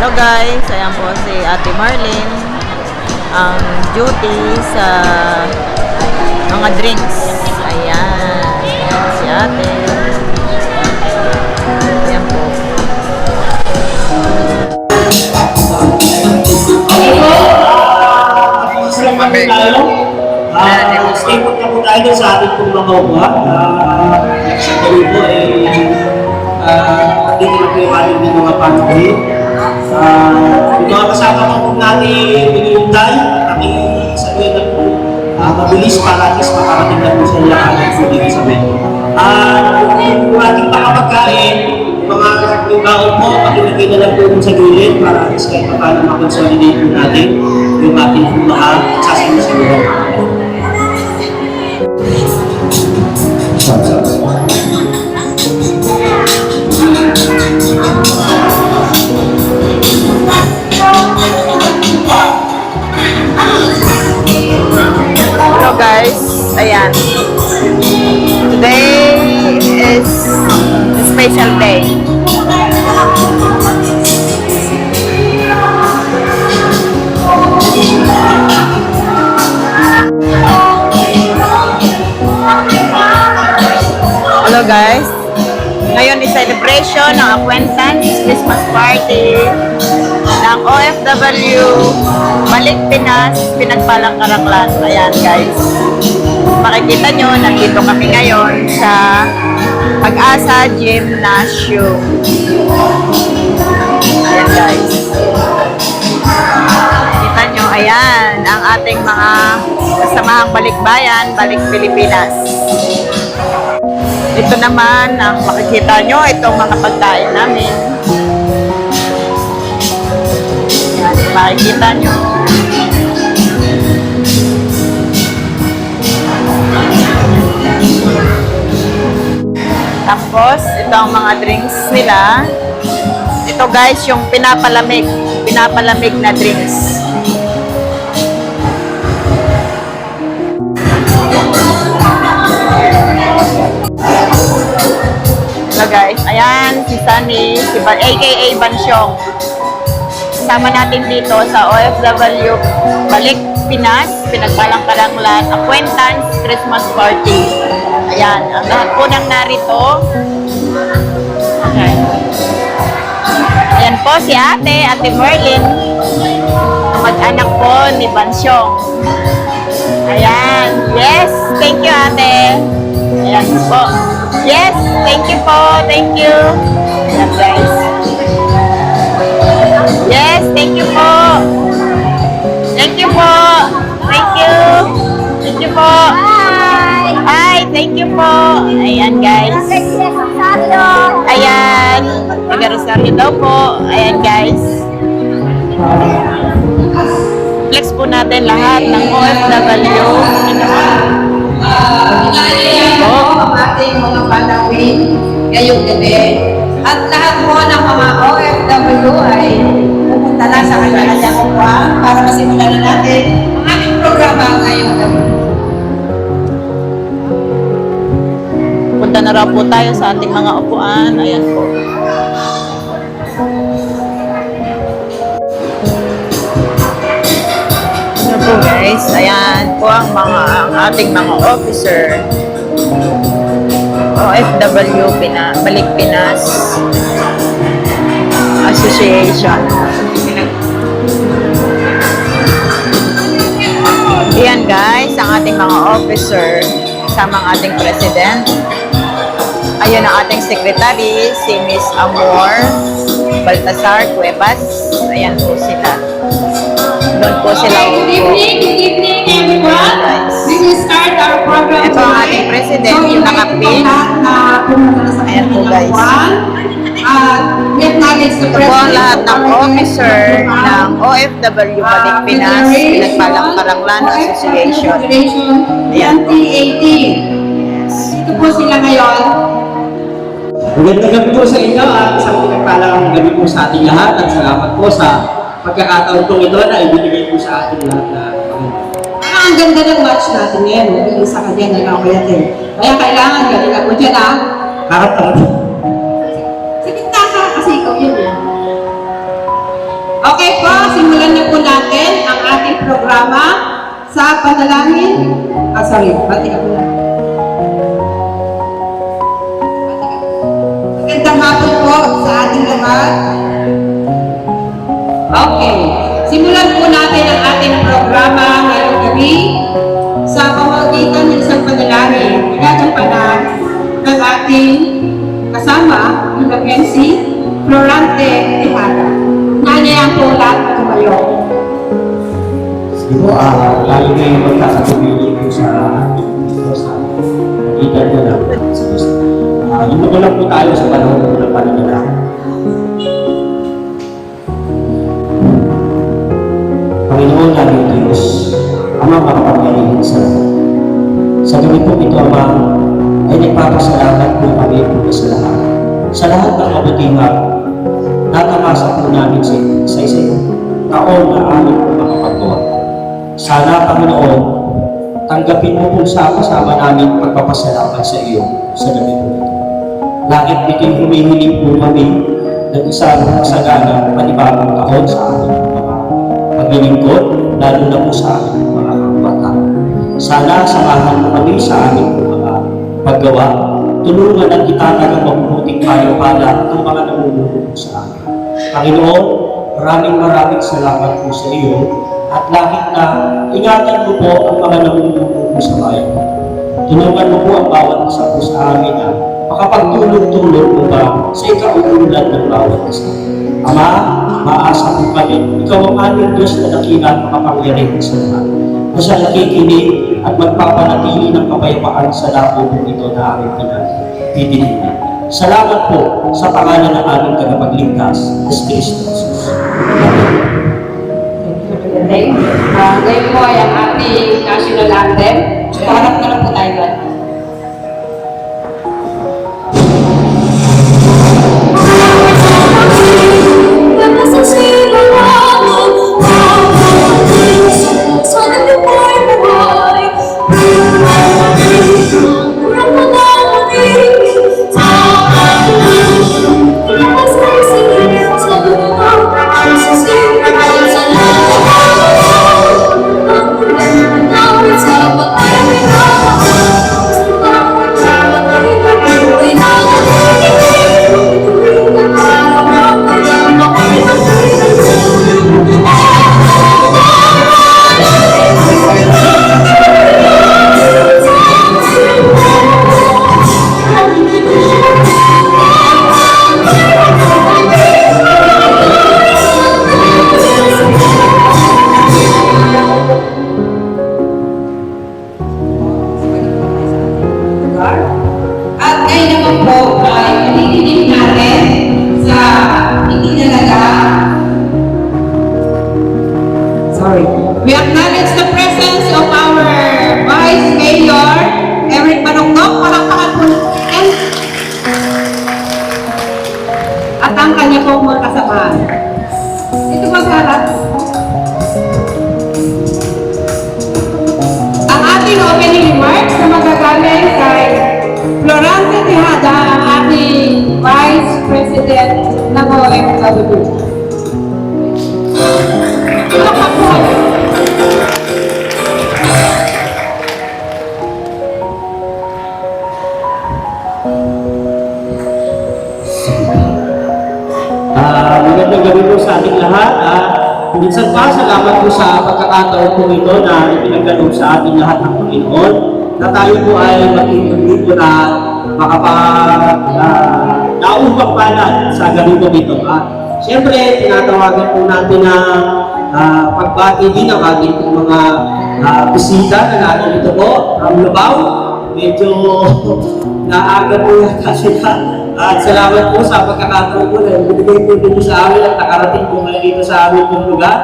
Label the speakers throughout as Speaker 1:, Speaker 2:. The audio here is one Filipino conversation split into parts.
Speaker 1: So guys, ayan po si Ate Marlene ang duty sa mga drinks. Ayan, si Ate. Ayan po.
Speaker 2: Ikot na po tayo sa ating pong mga upuan. Sa gabi po dito na po yung ating mga panoy. Yung mga kasama po natin pinulunday at kami sabihin na po mabilis para at least makarating na po sa lahat po dito sa menu. Yung ating pakapagkain, mga baon po, pakilagay na lang po sa gilid para at least kahit paano makonsolidate po natin yung ating mga sasalusaluhan.
Speaker 1: Hello guys, ayan. Today is a special day. Hello guys, ngayon is celebration ng acquaintance Christmas party ng OFW Balik Pinas, Pinagpalang Karaklan. Ayan guys, makikita nyo, nandito kami ngayon sa Pag-asa Gymnasium. Ayan guys, kita nyo, ayan ang ating mga kasamahang balikbayan, Balik Pilipinas. Ito naman ang makikita nyo, itong mga pagkain namin. Yan, makikita nyo. Tapos, ito ang mga drinks nila. Ito guys, yung pinapalamig na drinks. So guys, ayan si Sunny, aka Bansyong. Kasama natin dito sa OFW Balik Pinas, Pinagpalang Karaklan Acquaintance Christmas Party. Ayan, ang lahat po ng narito. Okay. Ayan po si Ate Merlin, mag-anak po ni Bansyong. Ayan, yes, thank you Ate. Ayan po. Yes, thank you po. Thank you. Ayan guys. Yes, thank you po. Thank you po. Thank you. Thank you po. Hi. Hi, thank you po. Ayan guys. Ayan. Taga-Rosario daw po. Ayan guys. Flex po natin lahat ng OFW.
Speaker 3: Ang ating mga panawin ngayong gabi. At lahat po ng mga OFW ay pupunta na sa kanya-kanyang upuan para masimulan na natin ang aming programa ngayong gabi.
Speaker 1: Punta na raw po tayo sa ating mga upuan. Ayan po. Ayan po guys. Ayan po ang ating mga officer. OFW Balik Pinas Association. Ayan guys, ang ating mga officer kasama ang ating president. Ayun ang ating secretary, si Miss Amor Baltasar Cuevas. Ayan po sila. Doon po sila.
Speaker 3: Good evening everyone. We will start our program.
Speaker 1: Ito ang ating president, yung nakapin. Ayan po guys. Ito po ang lahat ng officer ng OFW Balik Pinas, Pinagpalang Karaklan Association. Ayan po.
Speaker 3: 2018. Ito po sila ngayon.
Speaker 2: Magandang gabi po sa inyo at isang pinagpalang gabi po sa ating lahat at salamat po sa pagkakataon po ito na ibinigay po sa ating lahat na
Speaker 3: Ang ganda ng match natin ngayon. Nagiging sa kanya na nakakuyatin. Kaya kailangan galing ako dyan ha.
Speaker 2: harap-harap.
Speaker 3: Sa gitna ka kasi ikaw yun eh. Okay po, simulan na po natin ang ating programa sa panalangin. Bati ka po na. Magandang hapon po sa ating lahat. Okay, simulan po natin ang ating programa ngayong gabi sa pamamagitan ng isang panalangin. Gagampanan ng ating kasama, ng MC, Florante Tejada. Nanayang po lahat na tumayo.
Speaker 2: Siguro, tayo ngayon magkakatubili po sa dito sa magitan ko lang sa Diyos. Yung lang po tayo sa panahon ng pananalangin. Panginoon namin Diyos, Ama makapangyarihan sa lahat. Sa gabi po ito, Ama, ay nagpapasalamat po kami po sa lahat. Sa lahat ng kabutihan, natamasa po namin sa isang taon na amin po makapagawa. Sana, Panginoon, tanggapin mo po sa kasama namin pagpapasalamat sa iyo sa gabi po ito. Langit bitin humihiling po kami ng isang masagana panibagong taon sa aming mga paglilingkod, lalo na po sa aming mga kapatid. Sana samahan mo kami sa aming mga paggawa, tulungan at itatag ang mabubuting panukala ng mga namumuno sa amin. Panginoon, maraming salamat po sa iyo at langit na ingatan mo po ang mga namumuno sa bayan. Tulungan mo po ang bawat isa po sa amin na makapagtulong-tulong mo ba sa ikauulan ng bawat isa. Ama, maasa po kami, ikaw ang aming Diyos na nakina at makapangyarihan sa lahat. Na siya nakikinig at magpapanatili ng kapayapaan sa labong ito na aming pinagtitinigan. Salamat po sa pangalan ng aming tagapagligtas, Kristo Jesus.
Speaker 3: Ngayon po ay ang ating national anthem. Paharap na lang po tayo doon. At ngayon naman po ay panitigil natin sa We acknowledge the presence of our Vice Mayor, Eric Manongdong, palakpakan po natin. At ang kanya pong mga kasamahan. Ito po sa harap. Ang ating opening remarks na magagaling kay Florante Tejada, ang ating Vice President ng OFW. Palakpakan po.
Speaker 2: Magandang gabi po sa ating lahat. Minsan pa, salamat po sa pagkakataon po ito na ipinagkaloob sa ating lahat ng Panginoon na tayo po ay maging dito na naupang panad sa gabi po ito. Siyempre, tinatawagan po natin na pagbati din ang ating mga bisita na natin ito po, ang Labaw. Medyo naaga po yata sila. At salamat po sa pagkakataon po na binigay po dito sa amin at nakarating po ngayon dito sa amin pong lugar.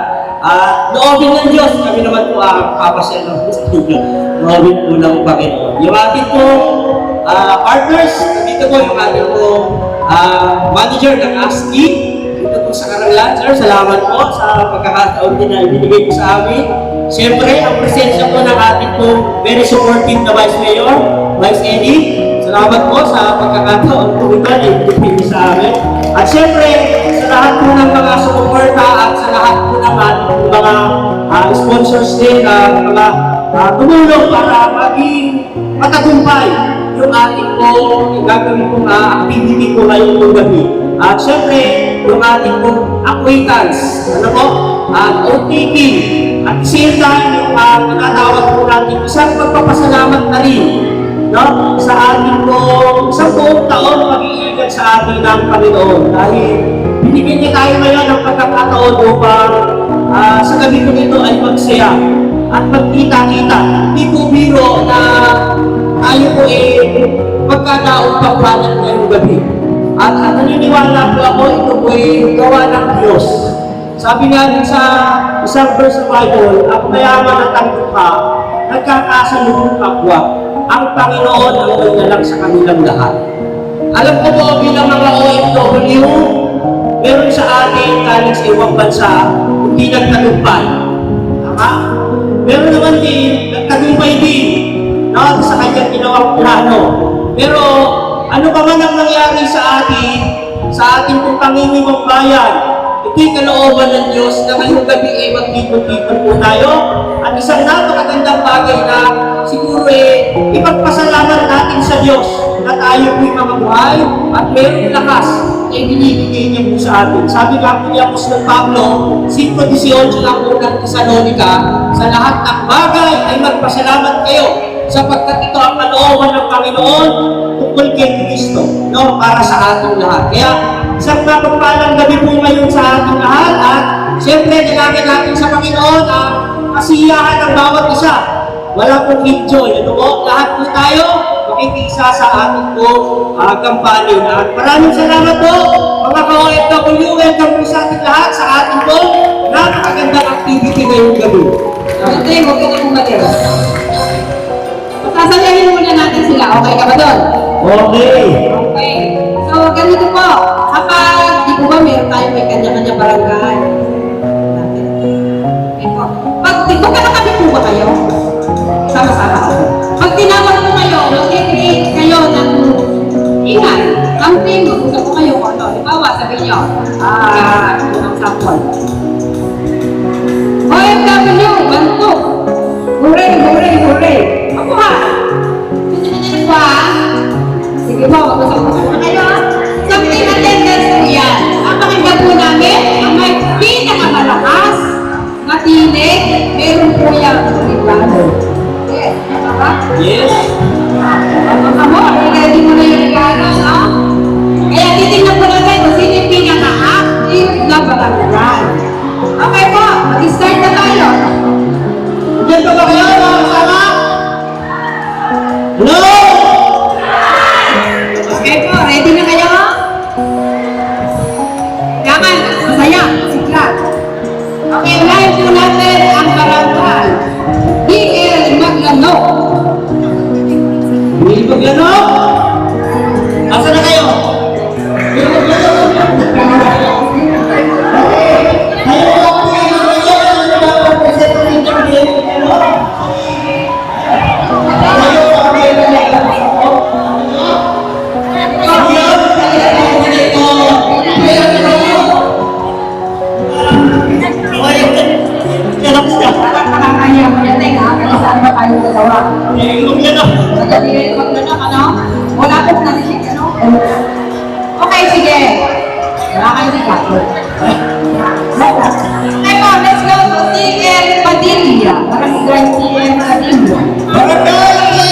Speaker 2: Noobin ng Diyos, kami naman po ang papasyal ng sa inyo. Noobin po ng Panginoon. Yung ating po partners, dito po yung ating po manager ng ASCII. Dito po sa Karanglan. Sir, salamat po sa pagkakataon din na ibinigay po sa amin. Siyempre, ang presensya po ng ating po very supportive na Vice Mayor, Vice Eddie. Salamat po sa pagkakataon po ito na ibigay sa amin. At siyempre, sa lahat po ng mga sumuporta at sa sponsors din, mga tumulong para maging matagumpay yung ating gagawin kong activity ko ngayong gabi. At syempre, yung ating acquaintance, OTP, at same time, yung tinatawag po natin, isang pagpapasalamat na rin, no? Sa ating isang buong taon mag-iingat sa ating ng Panginoon. Dahil binigyan niya tayo ngayon ng pagkakataon upang sa gabi ko nito ay magsaya at magkita-kita. Hindi po biro na tayo po magkakaupagpanan ngayong gabi. At naniniwala po ako, ito po gawa ng Diyos. Sabi nga din sa isang verse sa Bible, ang mayaman at ang dukha, nagkakasalubong kapwa. Ang Panginoon ang naglalang sa kanilang lahat. Alam ko po bilang mga OFW, meron sa atin galing sa ibang bansa, hindi nagtagumpay. Tama? Meron naman din, nagtagumpay din, no? Sa kanyang ginawang plano. Pero ano ba man ang nangyari sa ating pong pangingimang bayan, ito'y kalooban ng Diyos na ngayong gabi ay magtipon-tipon po tayo. At isang napakagandang bagay na siguro ipagpasalamat natin sa Diyos na tayo po'y mamabuhay at mayroong lakas ay binibigay niya po sa atin. Sabi nga po ni Apostol Pablo, 5:18 ng unang Tesalonica, sa lahat ng bagay ay magpasalamat kayo sapagkat ito ang kalooban ng Panginoon tungkol kay Kristo, no? Para sa ating lahat. Kaya isang mapagpalang gabi po ngayon sa ating lahat at siyempre nilagay natin sa Panginoon ang kasiyahan ng bawat isa. Wala pong enjoy. Ano po? Lahat po tayo makikisa sa ating po kampanya. At maraming salamat po mga ka-OFW. Welcome po sa ating lahat sa ating po napakagandang activity ngayong gabi.
Speaker 3: Ate, huwag ka na umalis. Sasayahin muna natin sila. Okay ka ba doon?
Speaker 2: Okay.
Speaker 3: Okay. So, ganito po. Kapag, di ko ba meron tayo may kanya-kanya barangay? Okay po. Pag, magkakatabi po ba kayo? Sama-sama. Pag tinawag po kayo, mag-create kayo ng ingay. Ang team, mag-usap po kayo kung ano. Halimbawa, sabihin nyo, ito ng sample. OFW, banto. Hooray, hooray, hooray. Ako ha. Sige po ha. Sige po, mag-usap po kayo ha. Something attendance po yan. Ang pakinggan po namin, ang may pinakamalakas na tinig, meron po yan. Yes. Tama?
Speaker 2: Yes.
Speaker 3: Ako, ready mo na yung regalo, no? Kaya titignan po natin kung sino yung pinaka-active na barangay. Okay po, mag-start na tayo.
Speaker 2: Diyan pa ba kayo mga kasama? Hello?
Speaker 3: Okay po, ready na kayo? Kailangan, masaya, siklat. Okay, unahin po natin ang barangay. D.L. Maglano.
Speaker 2: Hindi ba gano'n? Asa na kayo?
Speaker 3: Nakakaya mo yan, ha? Kasi saan ba tayo gagawa? Madali, Maglano, ano? Wala pong narinig, ano? Okay, sige. Wala kayo sa kapit. Okay po, let's go to T.L. Padilla. Barangay T.L. Padilla. Barangay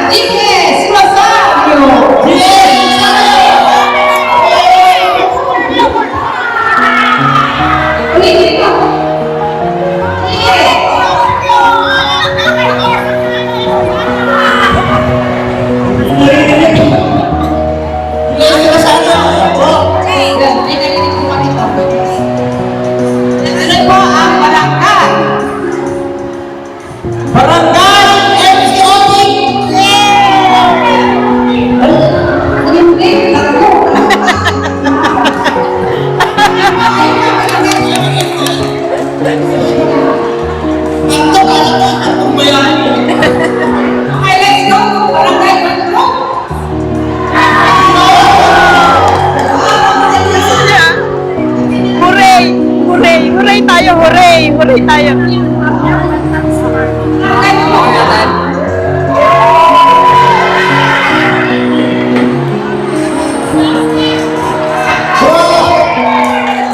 Speaker 3: G.S. Rosario.
Speaker 1: Hooray tayo, hooray! Hooray tayo!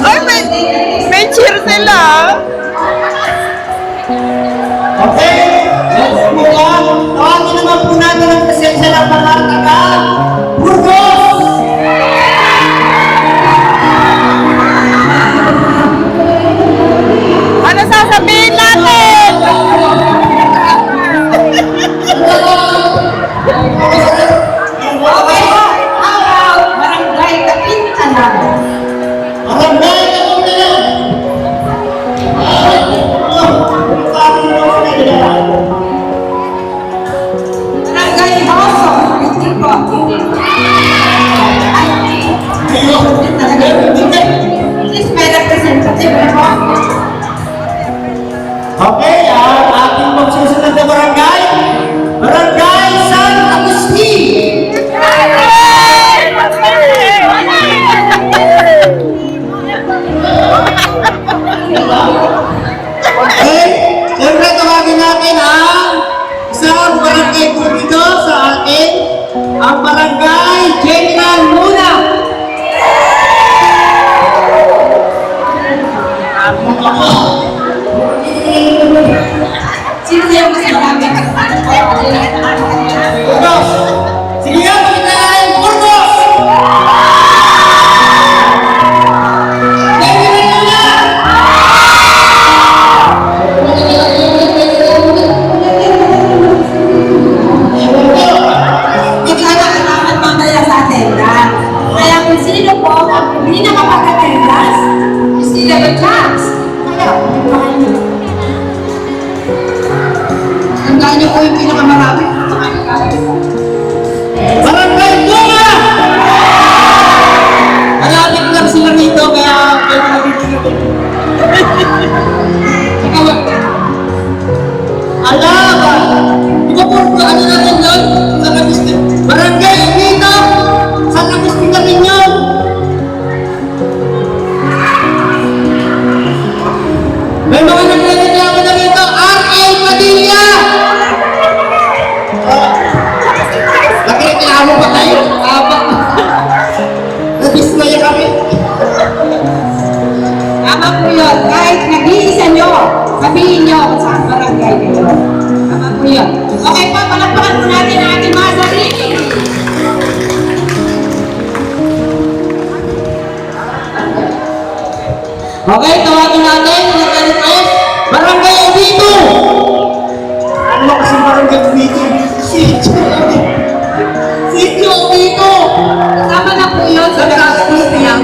Speaker 1: Ay, may cheer sila!
Speaker 2: Okay, let's move on. Tawagin naman po natin ang presensya ng mga taga Burgos!
Speaker 1: Ano sasabihin natin?
Speaker 3: Okay po, ang barangay Kapintanan.
Speaker 2: Barangay Kapintanan!
Speaker 3: Barangay Hoso. Hindi po. Please, may representative po.
Speaker 2: Okay, ang ating magsusunod na barangay, Barangay San Agustin! Okay, siyempre tawagin natin ang isang barangay po dito sa atin, ang Barangay General Luna.
Speaker 3: Sino yung mas marami?
Speaker 2: Burgos! Sige nga, pakita natin, Burgos! General Luna!
Speaker 3: Ikaw na kailangan mamaya sa attendance. Kaya kung sino po ang hindi nakapag-attendance, you still have a chance. Kaya, hanggang niyo po yung pinakamarami.
Speaker 2: Barangay Luna! Malapit lang sila rito, kaya pwede na dito na dito. Alaba! Di ba po, ano natin yun? San Agustin. Barangay dito! San Agustin na rin yun! May mga nagreklamo na rito, R.A. Padilla! Nagreklamo pa tayo? Nabismaya kami.
Speaker 3: Tama po yun. Kahit nag-iisa nyo, sabihin nyo kung saan barangay kayo. Tama po yun. Okay po, palakpakan po natin ang ating mga sarili.
Speaker 2: Okay, tawagin natin yung request. Barangay Obito! Ano ba kasi Barangay Obito? Sitio Obito!
Speaker 3: Tama na po yun sa practice niya.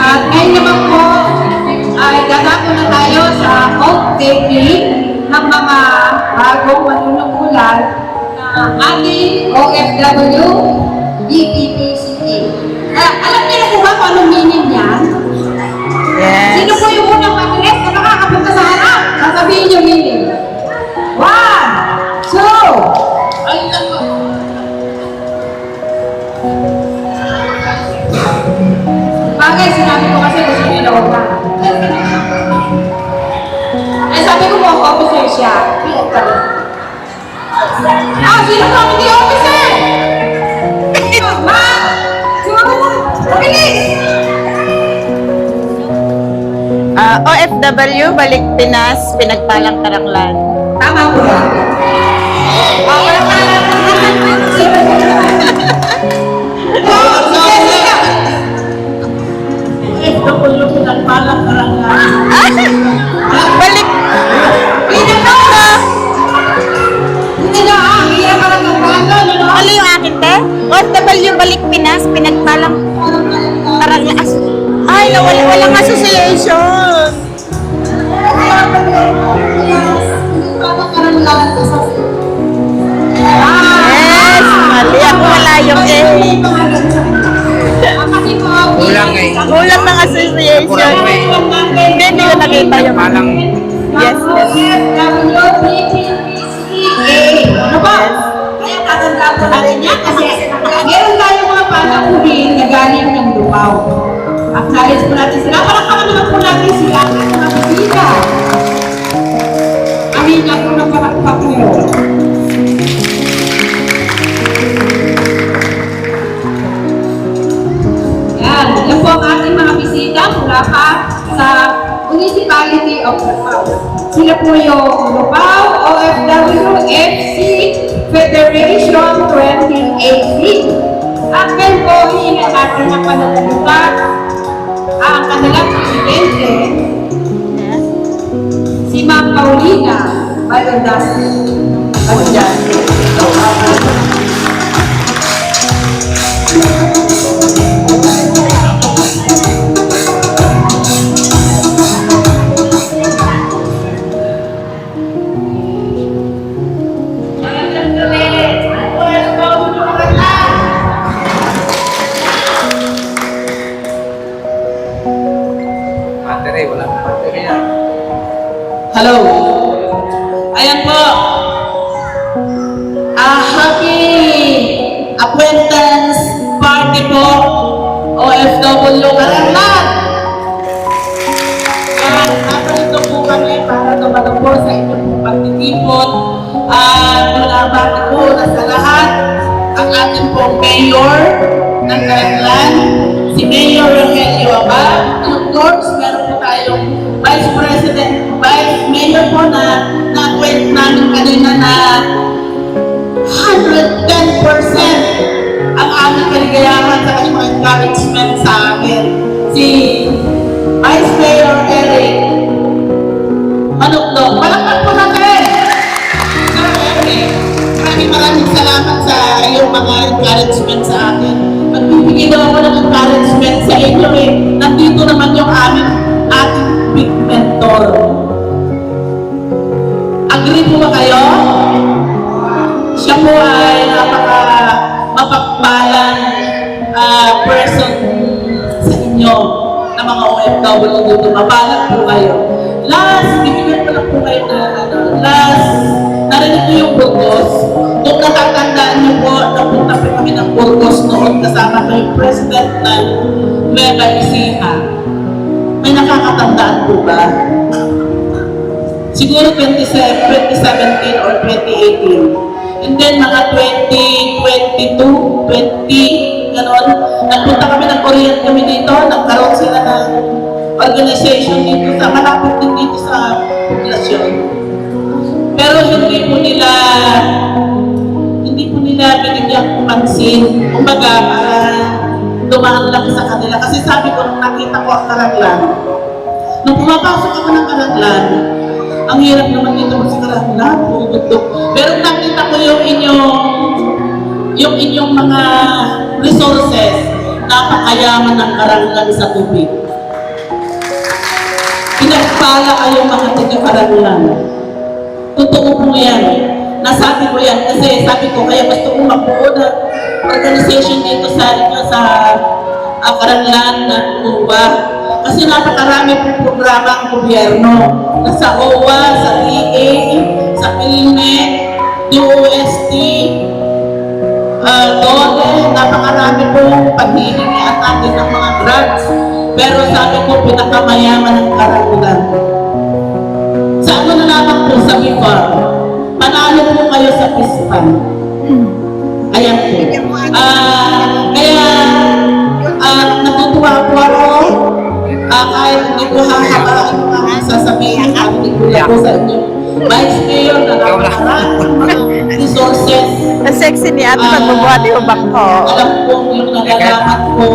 Speaker 3: At ngayon naman po, ay dadako na tayo sa off-taking ng mga bagong manunukulan na ating OFW DPPCA. Alam niyo na po ba kung anong meaning niyan?
Speaker 1: Yes.
Speaker 3: Sino po yung unang mabilis na nakakapunta sa harap? Sasabihin yung meaning. 1, 2,
Speaker 2: Ay, naku!
Speaker 3: bagay, sinabi ko kasi gusto niyo na wala. Eh, sabi ko po, officer siya. Sino po hindi officer? Ma! Sumama na! Mabilis!
Speaker 1: OFW, balik Pinas, pinagpalang Karanglan.
Speaker 3: Tama po ba? Wala pa lang. Sino po siya?
Speaker 2: FW pinagpalang Karanglan.
Speaker 1: Balik!
Speaker 3: Hindi na, hirap ka lang ng bago, ano?
Speaker 1: Ano yung akin, te? OFW, balik Pinas, pinagpalang Karanglan. Ay, walang association. Yes, mali. Ako wala yung A.
Speaker 3: Kulang eh.
Speaker 1: Kulang ng association. Hindi ko nakita yung
Speaker 4: Palang
Speaker 1: yes, yes.
Speaker 3: Ano ba? Kaya tatandaan ko natin yan kasi meron tayong mga panahuli na galing Lubao. Acknowledge po natin sila. Palakpakan naman po natin sila at mga bisita. Amina po ng palakpak niyo. Yan po ang ating mga bisita mula pa sa Municipality of Lubao. Sila po yung Lubao OFW FC Federation 2018. At ngayon po, hihingan natin ang pananalupa ang kanilang presidente, si Ma'am Paulina Balondas.
Speaker 4: Battery, wala akong battery yan.
Speaker 3: Hello. Ayan po. Happy acquaintance party po. OFW Karanglan. At nakalito po kami para tumatang po sa inyong pong pagtitipon. Nulabati po na sa lahat ang ating pong mayor ng Karanglan, si Mayor Rogelio Abad. And of course, meron po tayong Vice President, Vice Mayor po na na-acquaint namin kanina na 110% ang aming kaligayahan sa kanyang mga encouragement sa amin. Si Vice Mayor Eric Manukdong. Palakpak po natin! Sir Eric, maraming salamat sa iyong mga encouragement sa akin. Magbibigay daw ako ng encouragement sa inyo eh. Nandito naman yung ating big mentor. Agree po ba kayo? Siya po ay mapagpalang person sa inyo na mga OFW dito. Mabalag po kayo. Last, bibigyan ko lang po kayo narinig ko yung Burgos. Kung natatandaan niyo po, napunta po kami ng Burgos noon kasama ko yung president ng Nueva Ecija. May nakakatandaan po ba? Siguro 2017 or 2018. And then mga 2022, 20, gano'n. Nagpunta kami ng Korean kami dito. Nagkaroon sila ng organization dito sa malapit din dito sa populasyon. Pero hindi po nila binigyan pansin. Kumbaga, dumaan lang sa kanila. Kasi sabi ko, nung nakita ko ang Karanglan, nung pumapasok ako ng Karanglan, ang hirap naman dito sa Karanglan, pumugundok. Pero nakita ko yung inyong mga resources, napakayaman ng Karanglan sa tubig. Pinagpala kayong mga taga-Karanglan. Totoo po yan. Nasabi ko yan kasi sabi ko, kaya gusto ko mabuo na organization dito sa Karanglan na UWA. Kasi napakarami pong programa ang gobyerno. Nasa OWA, sa EA, sa PhilMed, DOST, DOLE, napakarami pong paghihingi at atin ng mga drugs. Pero sabi ko, pinakamayaman ng Karanglan. Sa ano na naman po sa MIFA, panalo po kayo sa PISPAN. Ayan po. Kaya, natutuwa po ako. Kahit hindi ko hahabaan yung mga sasabihin at hindi ko lang po sa inyo. Vice Mayor na nakakaroon ng mga resources.
Speaker 1: Ang sexy ni ate magbubuhat yung bangko.
Speaker 3: Alam ko yung nalalaman ko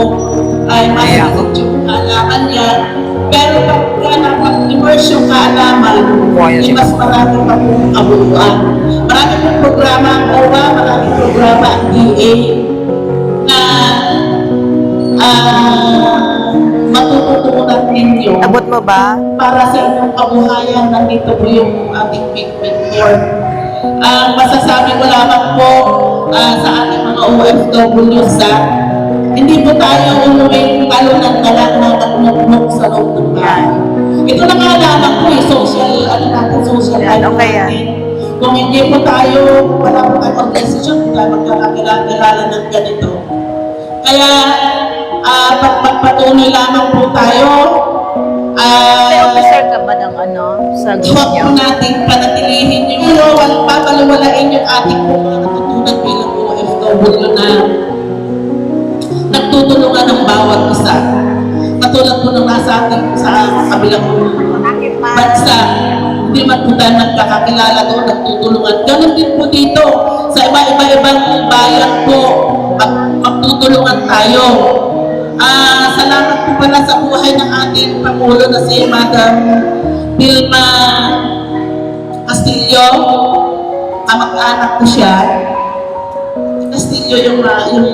Speaker 3: ay masagot yung kaalaman niya. Pero pagka nakapag-immerse yung kaalaman, mas marami pa pong kabuluan. Marami pong programa ang OWA, marami programa ang DA na matututunan ninyo.
Speaker 1: Abot mo ba?
Speaker 3: Para sa inyong kabuhayan, nandito po yung ating big mentor. Masasabi ko lamang po sa ating mga OFW sa hindi po tayo umuwi talunan na lang na nagnuknuk sa loob ng bahay. Ito na nga lamang po social life
Speaker 1: okay yan.
Speaker 3: natin. Kung hindi po tayo, wala po tayong organisasyon, tayo magkakakilala ng ganito. Kaya,
Speaker 5: Magpatuloy lamang po tayo.
Speaker 1: May officer ka ba ng sa group
Speaker 5: Huwag
Speaker 1: niyo?
Speaker 5: po natin panatilihin yung papalawalain yung ating po mga natutunan bilang OFW na nagtutulungan ng bawat isa. Katulad po nung nasa ating sa kabilang bansa, hindi man po tayo nagkakakilala doon, nagtutulungan. Ganon din po dito, sa iba-ibang bayan po, magtutulungan tayo. Salamat po pala sa buhay ng ating Pangulo na si Madam Vilma Castillo. Kamag-anak ko siya. Castillo yung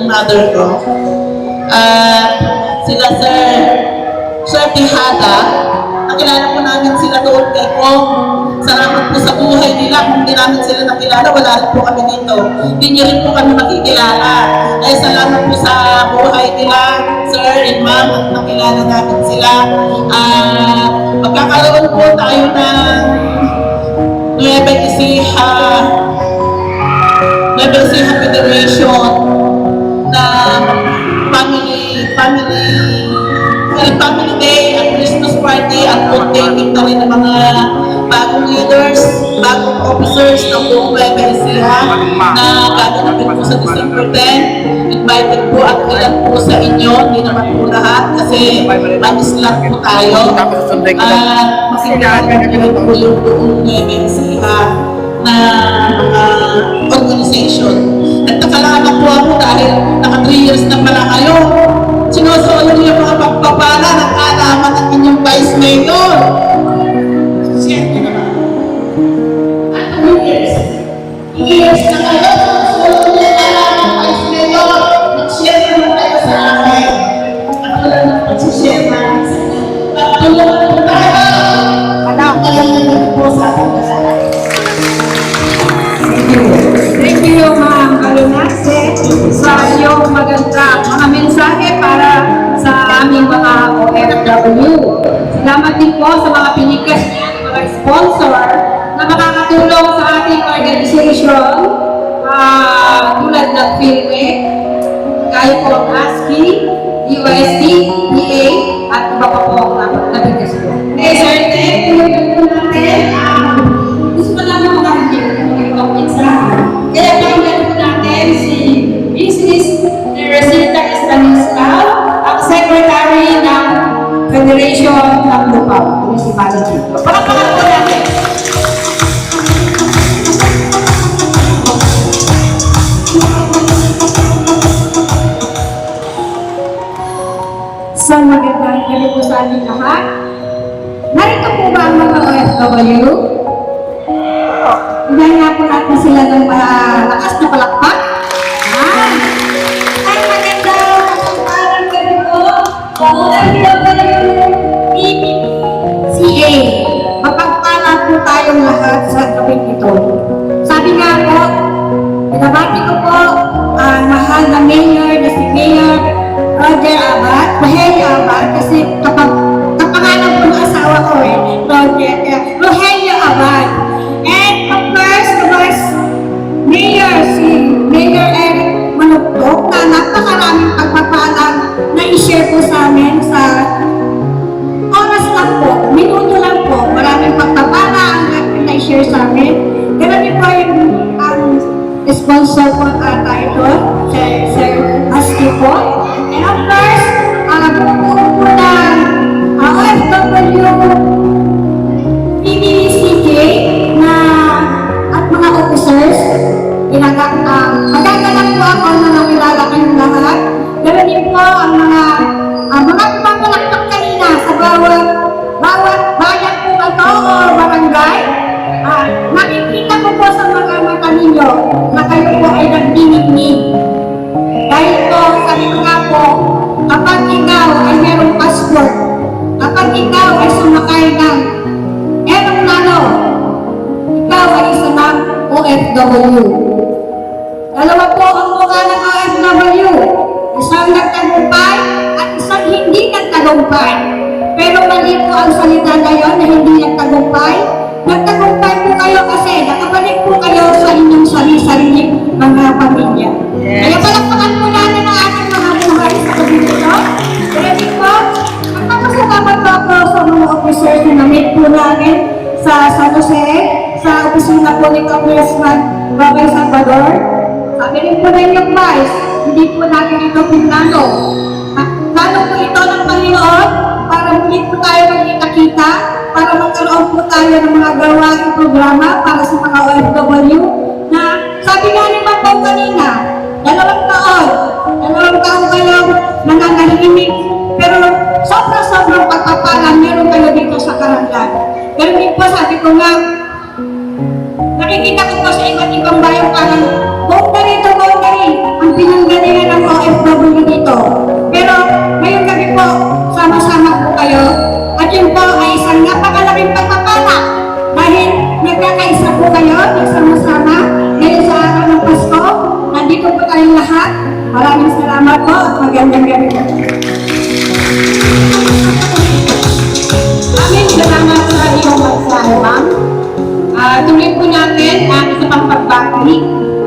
Speaker 5: mother ko. Sila Sir Tejada, nakilala po namin sila doon kay Kong. Salamat po sa buhay nila. Kung hindi namin sila nakilala, wala rin po kami dito. Hindi niyo rin po kami makikilala. Ay salamat po sa buhay nila, Sir and Ma'am, at nakilala namin sila. Magkakaroon po tayo ng Nueva Ecija Federation na family day at Christmas party at rotating na rin ng mga bagong leaders, bagong officers ng buong Nueva Ecija na gaganapin po sa December 10. Invited po at ilan po sa inyo, hindi naman po lahat kasi mag-slot po tayo. Makikilala po yung buong Nueva Ecija na mga organization. Nagtakalala po ako dahil naka 3 years na pala kayo. Sinusulo niyo yung mga pagpapala ng alaman ng inyong Vice Mayor. Siyempre naman. At 2 years. Years na kayo. Sinusulo niyo yung alaman ng Vice Mayor. Mag-share naman tayo sa akin. At wala na mag-share namin sa inyo. Pagtulungan po tayo. Anak, kailangan po sa ating kasalanan.
Speaker 3: Thank you, Ma'am Alunase, sa iyong magandang mga mensahe para sa aming mga OFW. Salamat din po sa mga pinigas niya ng mga sponsor na makakatulong sa ating organization tulad ng PhilMec, kaya po ang ASCII, USD, PA, at iba pa po ang nabigas po. Okay, sir, thank you natin. Gusto ko lang mga kaya pakinggan po natin si Mrs. Teresita Estanislao, ang Secretary ng Federation ng Lupao Municipality. Palakpakan po natin. So, magandang gabi po sa ating lahat. Narito po ba ang mga OFW? Hindi nga po natin sila ng malakas na palakpak. Ay maganda, parang gabi po. CA. Mapagpala po tayong lahat sa gabing ito. Sabi nga po, pinabati ko po ang mahal na mayor na si Mayor Roger Abad, Rogelio Abad, kasi kapangalan po ng asawa ko Rogelio Abad. And of course, Mayor Eric Manugtok na napakaraming pagpapalang na i-share po sa amin sa oras lang po, minuto lang po, maraming pagpapala ang na-share sa amin. Ganun din po yung sponsor po ito, Sir Husky po. And of course, buong po ng OFW PBCJ na at mga officers, magagalak po ako na nakilala kayong lahat. Ganoon din po ang mga pumapalakpak kanina sa bawat bayan po ba ito o barangay. Nakikita ko po sa mga mata ninyo na kayo po ay nagdinig-nig. Dahil po, sabi ko nga po, kapag ikaw ay merong passport, kapag ikaw ay sumakay ng aeroplano, ikaw ay isa ng OFW. Dalawa po ang mukha ng OFW. Isang nagtagumpay at isang hindi nagtagumpay. Pero mali po ang salita na yun na hindi nagtagumpay. Nagtagumpay po kayo kasi nakabalik po kayo sa inyong sarili-sariling mga pamilya. Kaya palakpakan po natin ang ating mga buhay sa gabi nito. namin sa San Jose, sa opisina po ni Congressman Robert Salvador. Sabi rin po na inyong Vice, hindi po natin ito pinlano. Plano po ito ng Panginoon para muli po tayo magkita-kita, para magkaroon po tayo ng mga gawaing programa para sa mga OFW na sabi nga ni Ma'am kanina, 2 taon kayong nananahimik, pero sobrang pagpapalang meron kayo dito sa Karanlan. Pero din po sabi ko nga, nakikita ko po sa iba't ibang bayan parang Bongari, ang pinanggalingan ng OFW dito. Pero ngayong gabi po, sama-sama po kayo. At yun po ay isang napakalaking pagpapala dahil nagkakaisa po kayo, nagsama-sama. Ngayon sa araw ng Pasko, nandito po tayong lahat. Maraming salamat po at magandang gabi po. Aming salamat sa iyong magsahe, ma'am. Tuloy po natin ang isa pang pagbati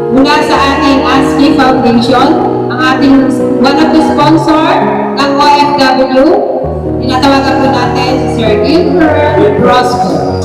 Speaker 3: mula sa ating ASCII Foundation, ang ating one of the sponsor ng OFW. Tinatawagan po natin si Sir Gilbert Roscoe.